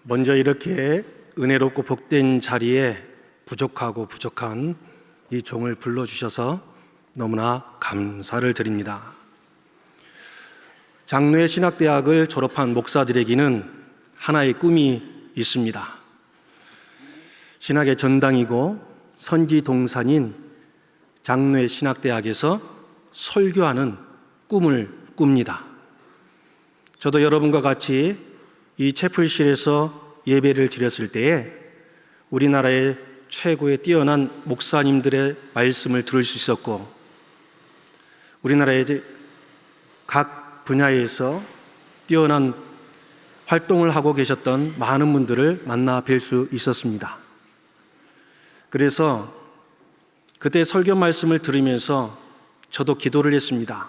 먼저 이렇게 은혜롭고 복된 자리에 부족한 이 종을 불러주셔서 너무나 감사를 드립니다. 장로회 신학대학을 졸업한 목사들에게는 하나의 꿈이 있습니다. 신학의 전당이고 선지 동산인 장로회 신학대학에서 설교하는 꿈을 꿉니다. 저도 여러분과 같이 이 채플실에서 예배를 드렸을 때에 우리나라의 최고의 뛰어난 목사님들의 말씀을 들을 수 있었고, 우리나라의 각 분야에서 뛰어난 활동을 하고 계셨던 많은 분들을 만나 뵐 수 있었습니다. 그래서 그때 설교 말씀을 들으면서 저도 기도를 했습니다.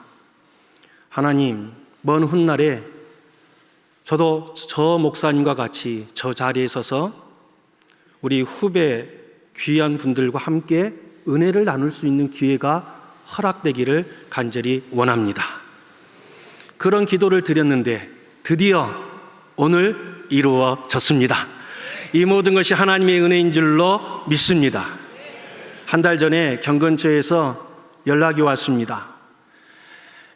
하나님, 먼 훗날에 저도 저 목사님과 같이 저 자리에 서서 우리 후배 귀한 분들과 함께 은혜를 나눌 수 있는 기회가 허락되기를 간절히 원합니다. 그런 기도를 드렸는데 드디어 오늘 이루어졌습니다. 이 모든 것이 하나님의 은혜인 줄로 믿습니다. 한 달 전에 경건처에서 연락이 왔습니다.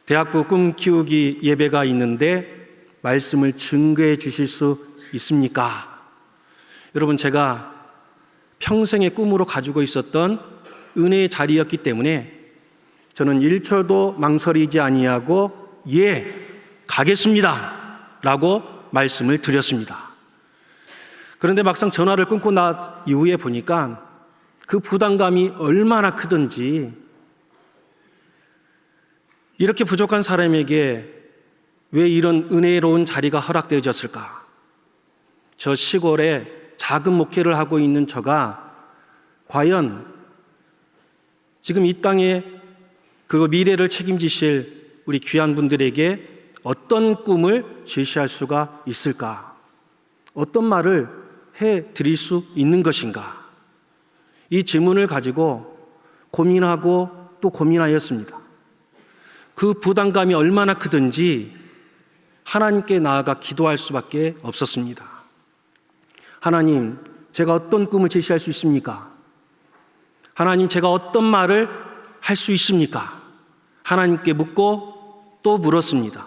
대학부 꿈키우기 예배가 있는데 말씀을 증거해 주실 수 있습니까? 여러분, 제가 평생의 꿈으로 가지고 있었던 은혜의 자리였기 때문에 저는 1초도 망설이지 아니하고 예, 가겠습니다 라고 말씀을 드렸습니다. 그런데 막상 전화를 끊고 난 이후에 보니까 그 부담감이 얼마나 크든지, 이렇게 부족한 사람에게 왜 이런 은혜로운 자리가 허락되어졌을까? 저 시골에 작은 목회를 하고 있는 저가 과연 지금 이 땅에 그 미래를 책임지실 우리 귀한 분들에게 어떤 꿈을 제시할 수가 있을까? 어떤 말을 해드릴 수 있는 것인가? 이 질문을 가지고 고민하고 또 고민하였습니다. 그 부담감이 얼마나 크든지 하나님께 나아가 기도할 수밖에 없었습니다. 하나님, 제가 어떤 꿈을 제시할 수 있습니까? 하나님, 제가 어떤 말을 할 수 있습니까? 하나님께 묻고 또 물었습니다.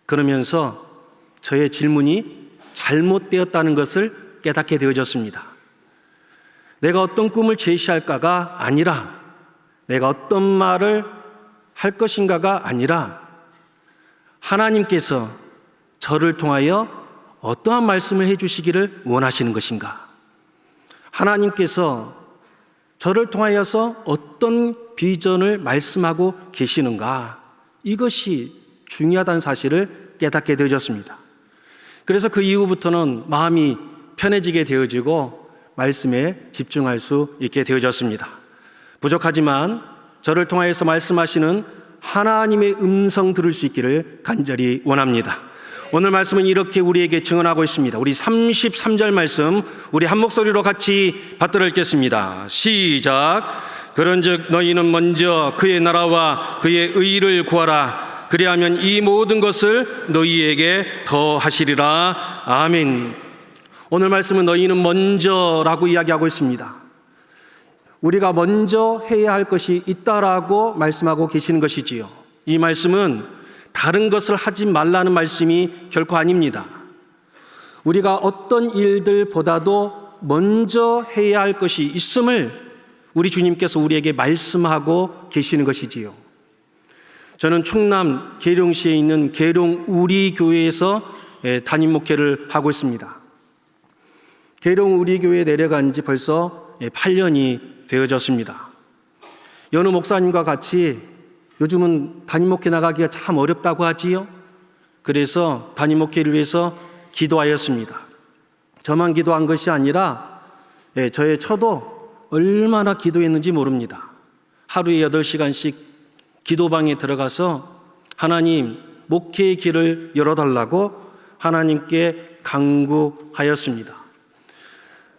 그러면서 저의 질문이 잘못되었다는 것을 깨닫게 되어졌습니다. 내가 어떤 꿈을 제시할까가 아니라, 내가 어떤 말을 할 것인가가 아니라, 하나님께서 저를 통하여 어떠한 말씀을 해주시기를 원하시는 것인가? 하나님께서 저를 통하여서 어떤 비전을 말씀하고 계시는가? 이것이 중요하다는 사실을 깨닫게 되어졌습니다. 그래서 그 이후부터는 마음이 편해지게 되어지고 말씀에 집중할 수 있게 되어졌습니다. 부족하지만 저를 통하여서 말씀하시는 하나님의 음성 들을 수 있기를 간절히 원합니다. 오늘 말씀은 이렇게 우리에게 증언하고 있습니다. 우리 33절 말씀 우리 한 목소리로 같이 받들어 읽겠습니다. 시작. 그런즉 너희는 먼저 그의 나라와 그의 의를 구하라. 그리하면 이 모든 것을 너희에게 더하시리라. 아멘. 오늘 말씀은 너희는 먼저라고 이야기하고 있습니다. 우리가 먼저 해야 할 것이 있다라고 말씀하고 계시는 것이지요. 이 말씀은 다른 것을 하지 말라는 말씀이 결코 아닙니다. 우리가 어떤 일들보다도 먼저 해야 할 것이 있음을 우리 주님께서 우리에게 말씀하고 계시는 것이지요. 저는 충남 계룡시에 있는 계룡 우리교회에서 담임 목회를 하고 있습니다. 계룡 우리교회에 내려간 지 벌써 8년이 되어졌습니다. 여느 목사님과 같이 요즘은 담임 목회 나가기가 참 어렵다고 하지요. 그래서 담임 목회를 위해서 기도하였습니다. 저만 기도한 것이 아니라 저의 처도 얼마나 기도했는지 모릅니다. 하루에 8시간씩 기도방에 들어가서 하나님, 목회의 길을 열어달라고 하나님께 간구하였습니다.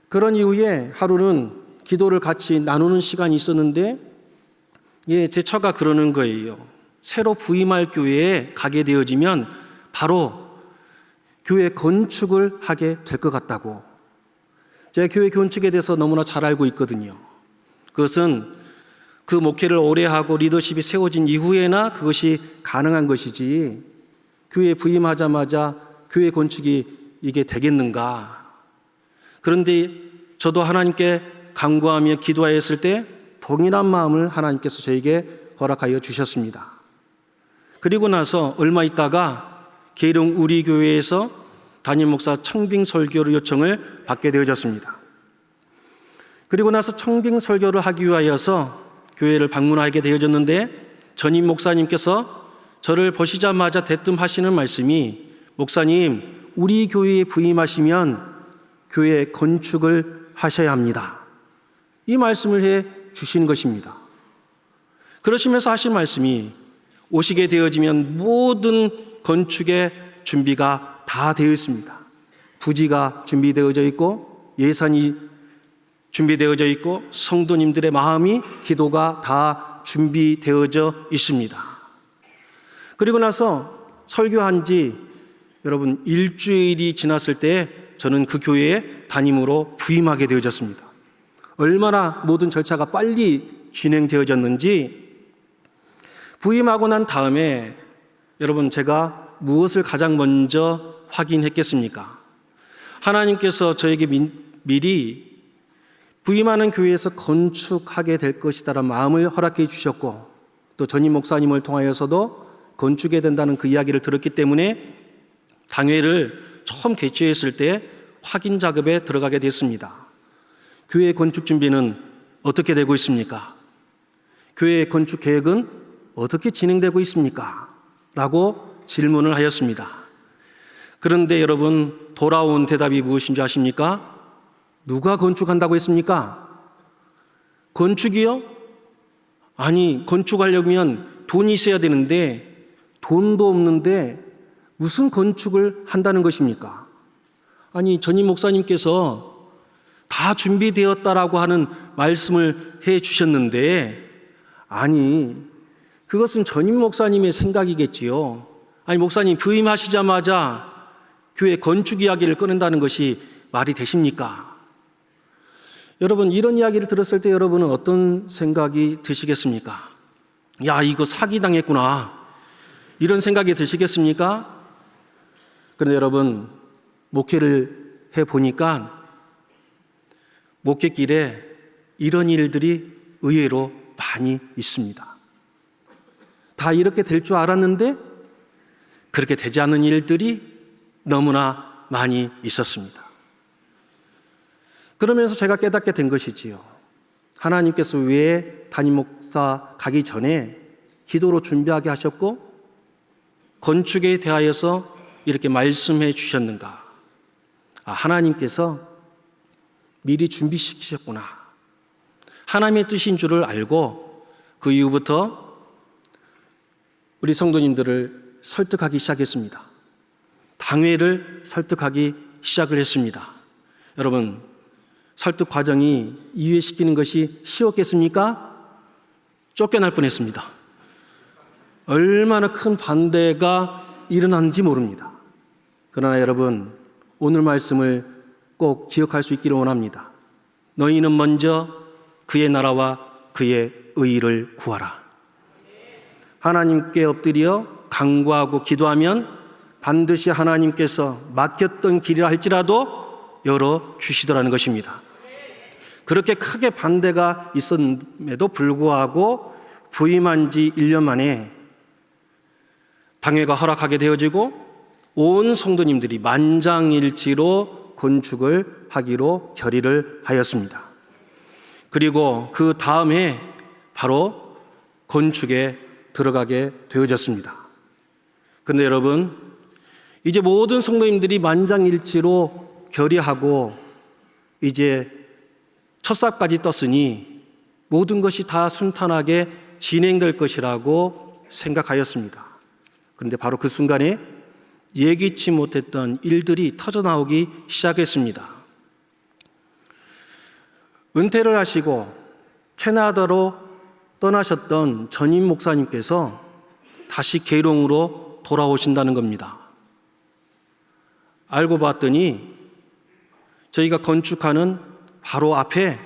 그런 이후에 하루는 기도를 같이 나누는 시간이 있었는데 제 처가 그러는 거예요. 새로 부임할 교회에 가게 되어지면 바로 교회 건축을 하게 될 것 같다고. 제가 교회 건축에 대해서 너무나 잘 알고 있거든요. 그것은 그 목회를 오래 하고 리더십이 세워진 이후에나 그것이 가능한 것이지, 교회에 부임하자마자 교회 건축이 이게 되겠는가. 그런데 저도 하나님께 간구하며 기도하였을 때 동일한 마음을 하나님께서 저에게 허락하여 주셨습니다. 그리고 나서 얼마 있다가 계룡 우리 교회에서 담임 목사 청빙 설교를 요청을 받게 되어졌습니다. 그리고 나서 청빙 설교를 하기 위하여서 교회를 방문하게 되어졌는데, 전임 목사님께서 저를 보시자마자 대뜸 하시는 말씀이, 목사님, 우리 교회에 부임하시면 교회 건축을 하셔야 합니다. 이 말씀을 해 주시는 것입니다. 그러시면서 하신 말씀이, 오시게 되어지면 모든 건축의 준비가 다 되어 있습니다. 부지가 준비되어져 있고, 예산이 준비되어져 있고, 성도님들의 마음이, 기도가 다 준비되어져 있습니다. 그리고 나서 설교한 지 여러분 일주일이 지났을 때 저는 그 교회에 담임으로 부임하게 되어졌습니다. 얼마나 모든 절차가 빨리 진행되어졌는지, 부임하고 난 다음에 여러분 제가 무엇을 가장 먼저 확인했겠습니까? 하나님께서 저에게 미리 부임하는 교회에서 건축하게 될 것이다라는 마음을 허락해 주셨고, 또 전임 목사님을 통하여서도 건축해야 된다는 그 이야기를 들었기 때문에 당회를 처음 개최했을 때 확인 작업에 들어가게 됐습니다. 교회 건축 준비는 어떻게 되고 있습니까? 교회 건축 계획은 어떻게 진행되고 있습니까? 라고 질문을 하였습니다. 그런데 여러분, 돌아온 대답이 무엇인 줄 아십니까? 누가 건축한다고 했습니까? 건축이요? 아니, 건축하려면 돈이 있어야 되는데 돈도 없는데 무슨 건축을 한다는 것입니까? 아니, 전임 목사님께서 다 준비되었다라고 하는 말씀을 해 주셨는데, 아니, 그것은 전임 목사님의 생각이겠지요. 아니, 목사님 부임하시자마자 교회 건축 이야기를 꺼낸다는 것이 말이 되십니까? 여러분, 이런 이야기를 들었을 때 여러분은 어떤 생각이 드시겠습니까? 야, 이거 사기당했구나, 이런 생각이 드시겠습니까? 그런데 여러분, 목회를 해보니까 목회길에 이런 일들이 의외로 많이 있습니다. 다 이렇게 될 줄 알았는데 그렇게 되지 않는 일들이 너무나 많이 있었습니다. 그러면서 제가 깨닫게 된 것이지요. 하나님께서 왜 담임 목사 가기 전에 기도로 준비하게 하셨고 건축에 대하여서 이렇게 말씀해 주셨는가? 하나님께서 미리 준비시키셨구나. 하나님의 뜻인 줄을 알고 그 이후부터 우리 성도님들을 설득하기 시작했습니다. 당회를 설득하기 시작을 했습니다. 여러분, 설득 과정이 이해시키는 것이 쉬웠겠습니까? 쫓겨날 뻔했습니다. 얼마나 큰 반대가 일어났는지 모릅니다. 그러나 여러분, 오늘 말씀을 꼭 기억할 수 있기를 원합니다. 너희는 먼저 그의 나라와 그의 의를 구하라. 하나님께 엎드려 간구하고 기도하면 반드시 하나님께서 막혔던 길이라 할지라도 열어주시더라는 것입니다. 그렇게 크게 반대가 있었음에도 불구하고 부임한 지 1년 만에 당회가 허락하게 되어지고 온 성도님들이 만장일치로 건축을 하기로 결의를 하였습니다. 그리고 그 다음에 바로 건축에 들어가게 되어졌습니다. 그런데 여러분, 이제 모든 성도님들이 만장일치로 결의하고 이제 첫삽까지 떴으니 모든 것이 다 순탄하게 진행될 것이라고 생각하였습니다. 그런데 바로 그 순간에 예기치 못했던 일들이 터져나오기 시작했습니다. 은퇴를 하시고 캐나다로 떠나셨던 전임 목사님께서 다시 계룡으로 돌아오신다는 겁니다. 알고 봤더니 저희가 건축하는 바로 앞에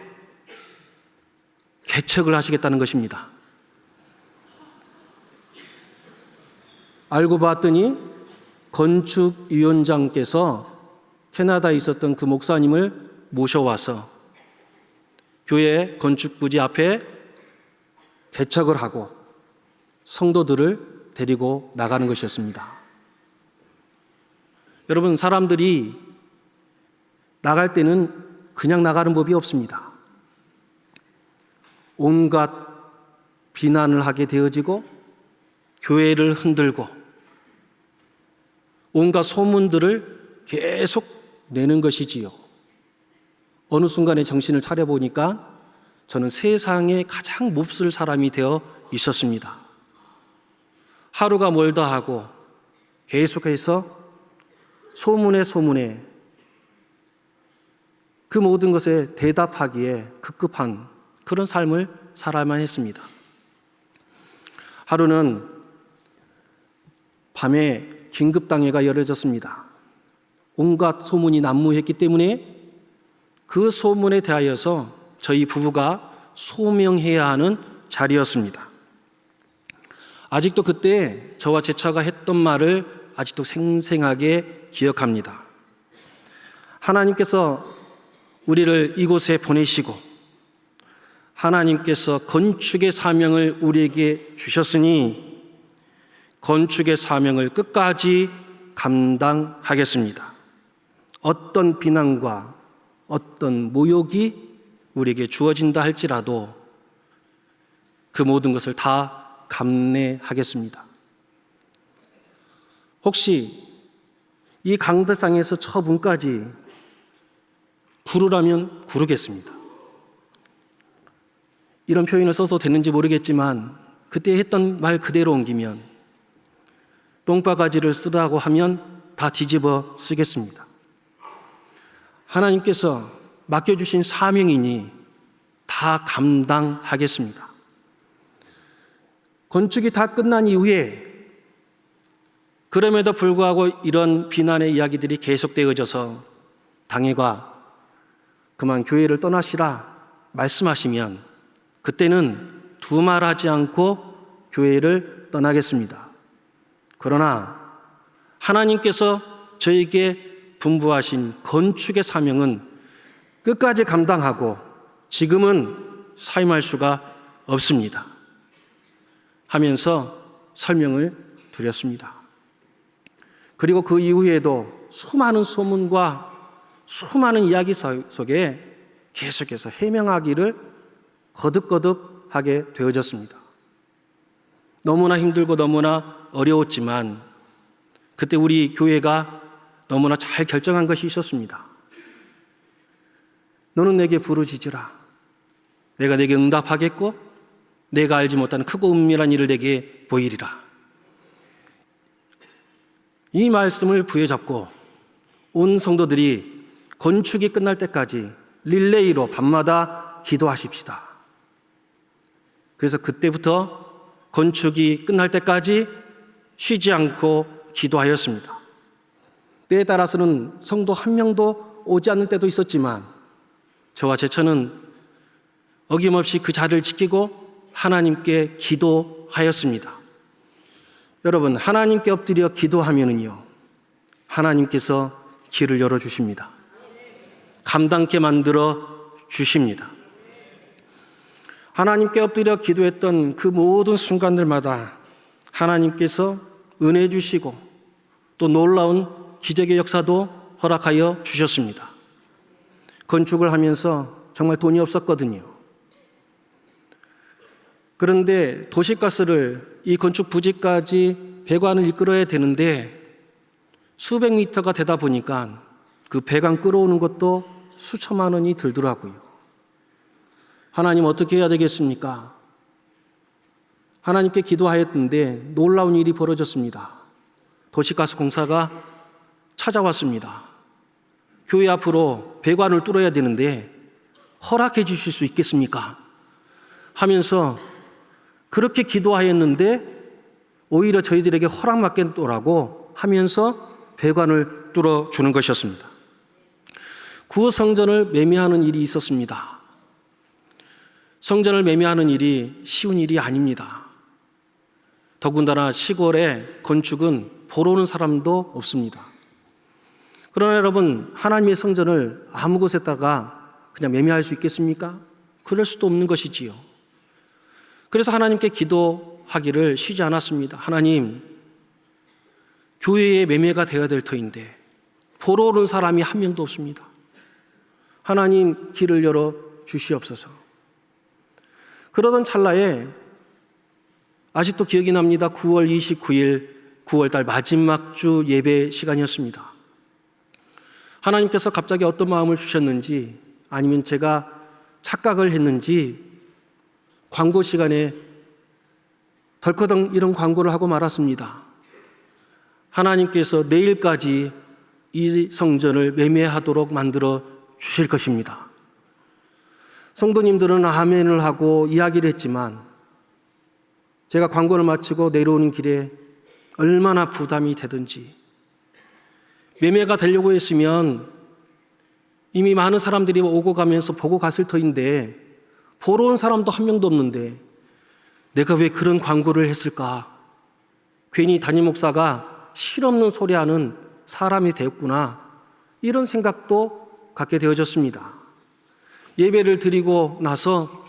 개척을 하시겠다는 것입니다. 알고 봤더니 건축위원장께서 캐나다에 있었던 그 목사님을 모셔와서 교회 건축부지 앞에 개척을 하고 성도들을 데리고 나가는 것이었습니다. 여러분, 사람들이 나갈 때는 그냥 나가는 법이 없습니다. 온갖 비난을 하게 되어지고 교회를 흔들고 온갖 소문들을 계속 내는 것이지요. 어느 순간에 정신을 차려보니까 저는 세상에 가장 몹쓸 사람이 되어 있었습니다. 하루가 멀다 하고 계속해서 소문에 그 모든 것에 대답하기에 급급한 그런 삶을 살아야만 했습니다. 하루는 밤에 긴급당회가 열어졌습니다. 온갖 소문이 난무했기 때문에 그 소문에 대하여서 저희 부부가 소명해야 하는 자리였습니다. 아직도 그때 저와 제 차가 했던 말을 아직도 생생하게 기억합니다. 하나님께서 우리를 이곳에 보내시고 하나님께서 건축의 사명을 우리에게 주셨으니 건축의 사명을 끝까지 감당하겠습니다. 어떤 비난과 어떤 모욕이 우리에게 주어진다 할지라도 그 모든 것을 다 감내하겠습니다. 혹시 이 강대상에서 저분까지 구르라면 구르겠습니다. 이런 표현을 써도 되는지 모르겠지만 그때 했던 말 그대로 옮기면 똥바가지를 쓰라고 하면 다 뒤집어 쓰겠습니다. 하나님께서 맡겨주신 사명이니 다 감당하겠습니다. 건축이 다 끝난 이후에 그럼에도 불구하고 이런 비난의 이야기들이 계속되어져서 당회가 그만 교회를 떠나시라 말씀하시면 그때는 두말하지 않고 교회를 떠나겠습니다. 그러나 하나님께서 저에게 분부하신 건축의 사명은 끝까지 감당하고 지금은 사임할 수가 없습니다. 하면서 설명을 드렸습니다. 그리고 그 이후에도 수많은 소문과 수많은 이야기 속에 계속해서 해명하기를 거듭거듭하게 되어졌습니다. 너무나 힘들고 너무나 어려웠지만 그때 우리 교회가 너무나 잘 결정한 것이 있었습니다. 너는 내게 부르짖으라. 내가 내게 응답하겠고 내가 알지 못하는 크고 은밀한 일을 내게 보이리라. 이 말씀을 부여잡고 온 성도들이 건축이 끝날 때까지 릴레이로 밤마다 기도하십시다. 그래서 그때부터 건축이 끝날 때까지 쉬지 않고 기도하였습니다. 때에 따라서는 성도 한 명도 오지 않는 때도 있었지만 저와 제 처는 어김없이 그 자리를 지키고 하나님께 기도하였습니다. 여러분, 하나님께 엎드려 기도하면은요, 하나님께서 길을 열어주십니다. 감당케 만들어 주십니다. 하나님께 엎드려 기도했던 그 모든 순간들마다 하나님께서 은혜 주시고 또 놀라운 기적의 역사도 허락하여 주셨습니다. 건축을 하면서 정말 돈이 없었거든요. 그런데 도시가스를 이 건축 부지까지 배관을 이끌어야 되는데 수백 미터가 되다 보니까 그 배관 끌어오는 것도 수천만 원이 들더라고요. 하나님 어떻게 해야 되겠습니까? 하나님께 기도하였는데 놀라운 일이 벌어졌습니다. 도시가스 공사가 찾아왔습니다. 교회 앞으로 배관을 뚫어야 되는데 허락해 주실 수 있겠습니까? 하면서 그렇게 기도하였는데 오히려 저희들에게 허락받겠노라고 하면서 배관을 뚫어주는 것이었습니다. 그 성전을 매매하는 일이 있었습니다. 성전을 매매하는 일이 쉬운 일이 아닙니다. 더군다나 시골에 건축은 보러 오는 사람도 없습니다. 그러나 여러분, 하나님의 성전을 아무 곳에다가 그냥 매매할 수 있겠습니까? 그럴 수도 없는 것이지요. 그래서 하나님께 기도하기를 쉬지 않았습니다. 하나님, 교회에 매매가 되어야 될 터인데 보러 오는 사람이 한 명도 없습니다. 하나님, 길을 열어 주시옵소서. 그러던 찰나에 아직도 기억이 납니다. 9월 29일 9월달 마지막 주 예배 시간이었습니다. 하나님께서 갑자기 어떤 마음을 주셨는지, 아니면 제가 착각을 했는지 광고 시간에 덜커덩 이런 광고를 하고 말았습니다. 하나님께서 내일까지 이 성전을 매매하도록 만들어 주실 것입니다. 성도님들은 아멘을 하고 이야기를 했지만 제가 광고를 마치고 내려오는 길에 얼마나 부담이 되든지, 매매가 되려고 했으면 이미 많은 사람들이 오고 가면서 보고 갔을 터인데 보러 온 사람도 한 명도 없는데 내가 왜 그런 광고를 했을까? 괜히 담임 목사가 실없는 소리하는 사람이 되었구나, 이런 생각도 갖게 되어졌습니다. 예배를 드리고 나서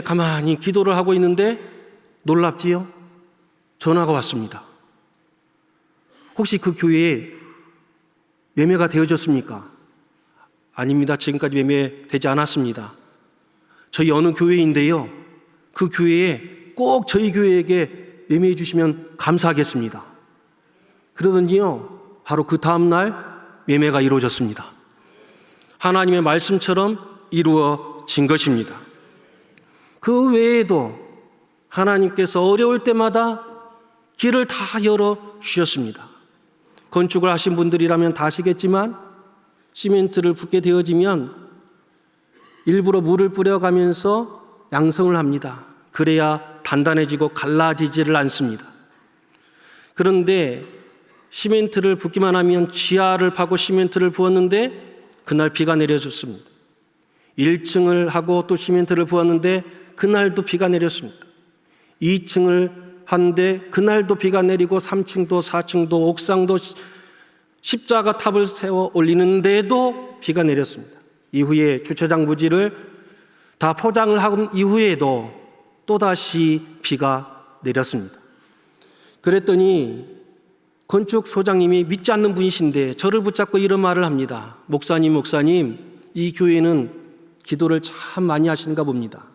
가만히 기도를 하고 있는데 놀랍지요? 전화가 왔습니다. 혹시 그 교회에 매매가 되어졌습니까? 아닙니다. 지금까지 매매되지 않았습니다. 저희 어느 교회인데요, 그 교회에 꼭 저희 교회에게 매매해 주시면 감사하겠습니다. 그러더니요, 바로 그 다음날 매매가 이루어졌습니다. 하나님의 말씀처럼 이루어진 것입니다. 그 외에도 하나님께서 어려울 때마다 길을 다 열어주셨습니다. 건축을 하신 분들이라면 다 아시겠지만 시멘트를 붓게 되어지면 일부러 물을 뿌려가면서 양성을 합니다. 그래야 단단해지고 갈라지지를 않습니다. 그런데 시멘트를 붓기만 하면 지하를 파고 시멘트를 부었는데 그날 비가 내려줬습니다. 1층을 하고 또 시멘트를 부었는데 그날도 비가 내렸습니다. 2층을 하는데 그날도 비가 내리고 3층도 4층도 옥상도 십자가 탑을 세워 올리는데도 비가 내렸습니다. 이후에 주차장 부지를 다 포장을 한 이후에도 또다시 비가 내렸습니다. 그랬더니 건축 소장님이 믿지 않는 분이신데 저를 붙잡고 이런 말을 합니다. 목사님, 이 교회는 기도를 참 많이 하시는가 봅니다.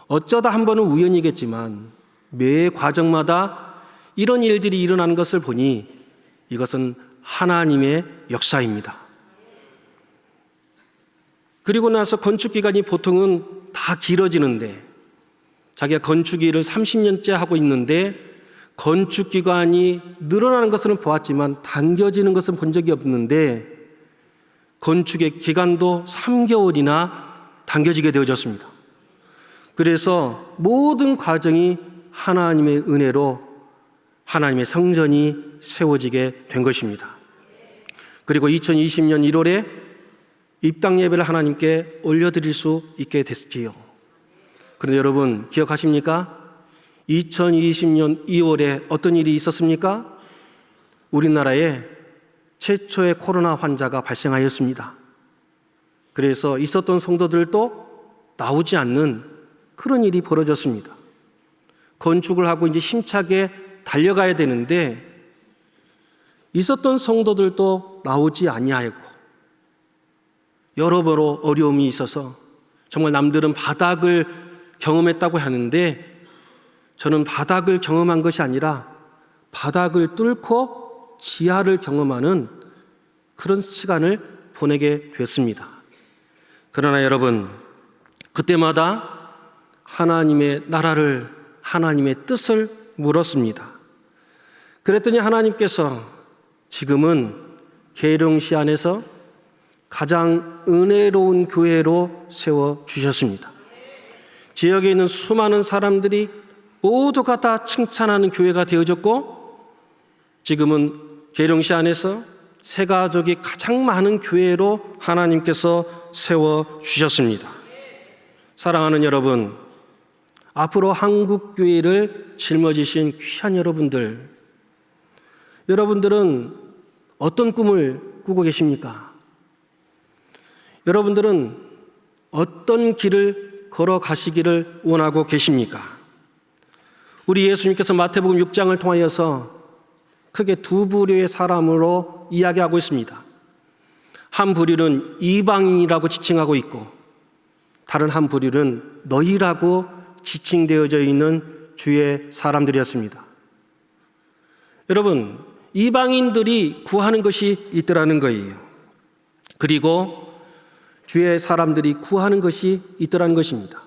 어쩌다 한 번은 우연이겠지만 매 과정마다 이런 일들이 일어나는 것을 보니 이것은 하나님의 역사입니다. 그리고 나서 건축 기간이 보통은 다 길어지는데, 자기가 건축 일을 30년째 하고 있는데 건축 기간이 늘어나는 것은 보았지만 당겨지는 것은 본 적이 없는데 건축의 기간도 3개월이나 당겨지게 되어졌습니다. 그래서 모든 과정이 하나님의 은혜로 하나님의 성전이 세워지게 된 것입니다. 그리고 2020년 1월에 입당 예배를 하나님께 올려드릴 수 있게 됐지요. 그런데 여러분 기억하십니까? 2020년 2월에 어떤 일이 있었습니까? 우리나라에 최초의 코로나 환자가 발생하였습니다. 그래서 있었던 성도들도 나오지 않는 그런 일이 벌어졌습니다. 건축을 하고 이제 힘차게 달려가야 되는데 있었던 성도들도 나오지 아니하였고 여러모로 어려움이 있어서 정말 남들은 바닥을 경험했다고 하는데 저는 바닥을 경험한 것이 아니라 바닥을 뚫고 지하를 경험하는 그런 시간을 보내게 됐습니다. 그러나 여러분, 그때마다 하나님의 나라를, 하나님의 뜻을 물었습니다. 그랬더니 하나님께서 지금은 계룡시 안에서 가장 은혜로운 교회로 세워주셨습니다. 지역에 있는 수많은 사람들이 모두가 다 칭찬하는 교회가 되어졌고 지금은 계룡시 안에서 새 가족이 가장 많은 교회로 하나님께서 세워주셨습니다. 사랑하는 여러분, 앞으로 한국교회를 짊어지신 귀한 여러분들, 여러분들은 어떤 꿈을 꾸고 계십니까? 여러분들은 어떤 길을 걸어가시기를 원하고 계십니까? 우리 예수님께서 마태복음 6장을 통하여서 크게 두 부류의 사람으로 이야기하고 있습니다. 한 부류는 이방인이라고 지칭하고 있고 다른 한 부류는 너희라고 지칭되어져 있는 주의 사람들이었습니다. 여러분, 이방인들이 구하는 것이 있더라는 거예요. 그리고 주의 사람들이 구하는 것이 있더라는 것입니다.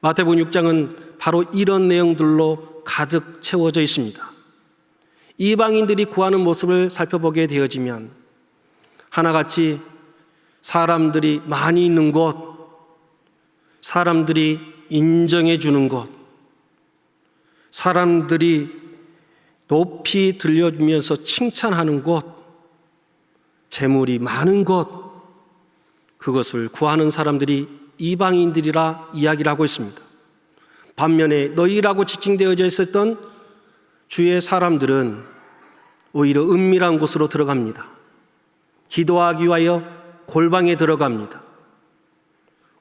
마태복음 6장은 바로 이런 내용들로 가득 채워져 있습니다. 이방인들이 구하는 모습을 살펴보게 되어지면 하나같이 사람들이 많이 있는 곳, 사람들이 인정해 주는 곳, 사람들이 높이 들려주면서 칭찬하는 곳, 재물이 많은 곳, 그것을 구하는 사람들이 이방인들이라 이야기를 하고 있습니다. 반면에 너희라고 지칭되어져 있었던 주의 사람들은 오히려 은밀한 곳으로 들어갑니다. 기도하기 위하여 골방에 들어갑니다.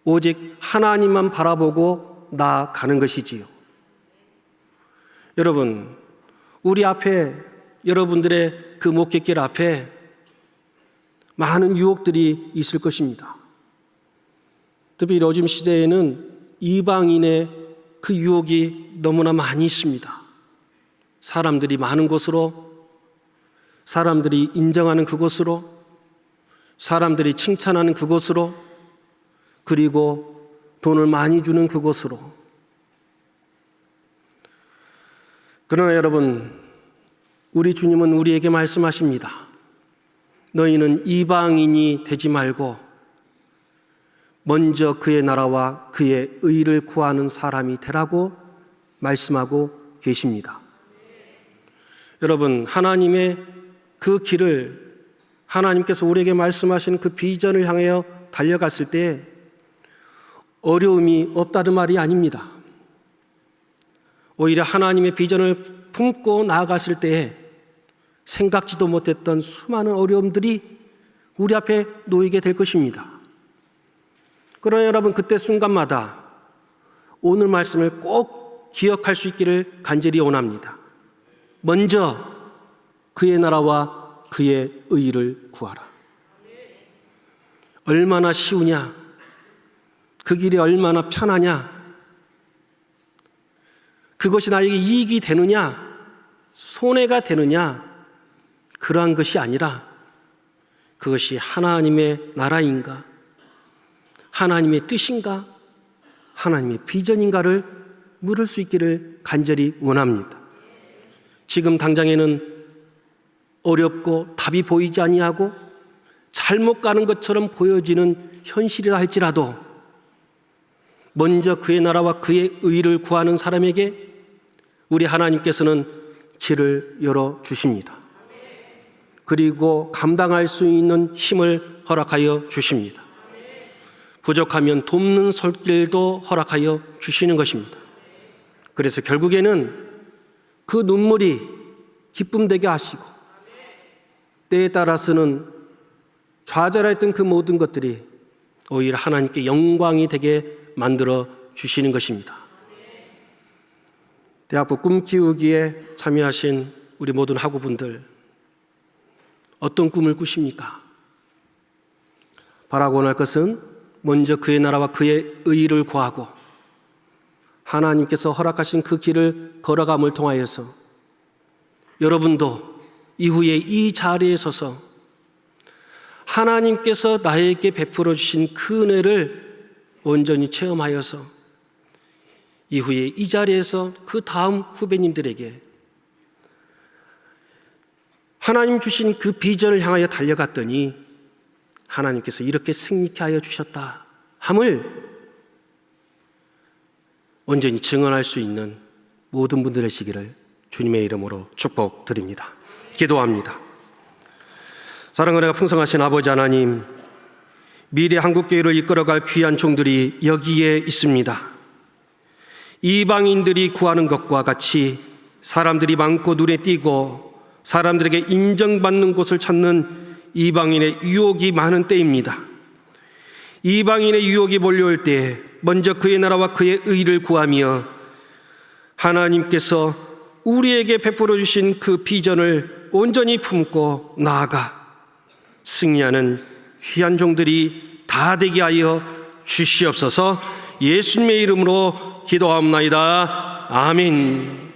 오직 하나님만 바라보고 나아가는 것이지요. 여러분, 우리 앞에, 여러분들의 그 목회길 앞에 많은 유혹들이 있을 것입니다. 특히 요즘 시대에는 이방인의 그 유혹이 너무나 많이 있습니다. 사람들이 많은 곳으로, 사람들이 인정하는 그곳으로, 사람들이 칭찬하는 그곳으로, 그리고 돈을 많이 주는 그곳으로. 그러나 여러분, 우리 주님은 우리에게 말씀하십니다. 너희는 이방인이 되지 말고 먼저 그의 나라와 그의 의를 구하는 사람이 되라고 말씀하고 계십니다. 여러분, 하나님의 그 길을, 하나님께서 우리에게 말씀하신 그 비전을 향하여 달려갔을 때 어려움이 없다는 말이 아닙니다. 오히려 하나님의 비전을 품고 나아갔을 때에 생각지도 못했던 수많은 어려움들이 우리 앞에 놓이게 될 것입니다. 그러나 여러분, 그때 순간마다 오늘 말씀을 꼭 기억할 수 있기를 간절히 원합니다. 먼저 그의 나라와 그의 의를 구하라. 얼마나 쉬우냐? 그 길이 얼마나 편하냐? 그것이 나에게 이익이 되느냐? 손해가 되느냐? 그러한 것이 아니라 그것이 하나님의 나라인가? 하나님의 뜻인가? 하나님의 비전인가를 물을 수 있기를 간절히 원합니다. 지금 당장에는 어렵고 답이 보이지 아니하고 잘못 가는 것처럼 보여지는 현실이라 할지라도 먼저 그의 나라와 그의 의를 구하는 사람에게 우리 하나님께서는 길을 열어주십니다. 그리고 감당할 수 있는 힘을 허락하여 주십니다. 부족하면 돕는 손길도 허락하여 주시는 것입니다. 그래서 결국에는 그 눈물이 기쁨 되게 하시고 때에 따라서는 좌절했던 그 모든 것들이 오히려 하나님께 영광이 되게 만들어 주시는 것입니다. 대학부 꿈키우기에 참여하신 우리 모든 학우분들, 어떤 꿈을 꾸십니까? 바라고 원할 것은 먼저 그의 나라와 그의 의를 구하고 하나님께서 허락하신 그 길을 걸어감을 통하여서 여러분도 이후에 이 자리에 서서 하나님께서 나에게 베풀어 주신 그 은혜를 온전히 체험하여서 이후에 이 자리에서 그 다음 후배님들에게 하나님 주신 그 비전을 향하여 달려갔더니 하나님께서 이렇게 승리케 하여 주셨다 함을 온전히 증언할 수 있는 모든 분들의 시기를 주님의 이름으로 축복드립니다. 기도합니다. 사랑은혜가 풍성하신 아버지 하나님, 미래 한국교회를 이끌어갈 귀한 종들이 여기에 있습니다. 이방인들이 구하는 것과 같이 사람들이 많고 눈에 띄고 사람들에게 인정받는 곳을 찾는 이방인의 유혹이 많은 때입니다. 이방인의 유혹이 몰려올 때 먼저 그의 나라와 그의 의를 구하며 하나님께서 우리에게 베풀어 주신 그 비전을 온전히 품고 나아가 승리하는 귀한 종들이 다 되게 하여 주시옵소서. 예수님의 이름으로 기도하옵나이다. 아멘.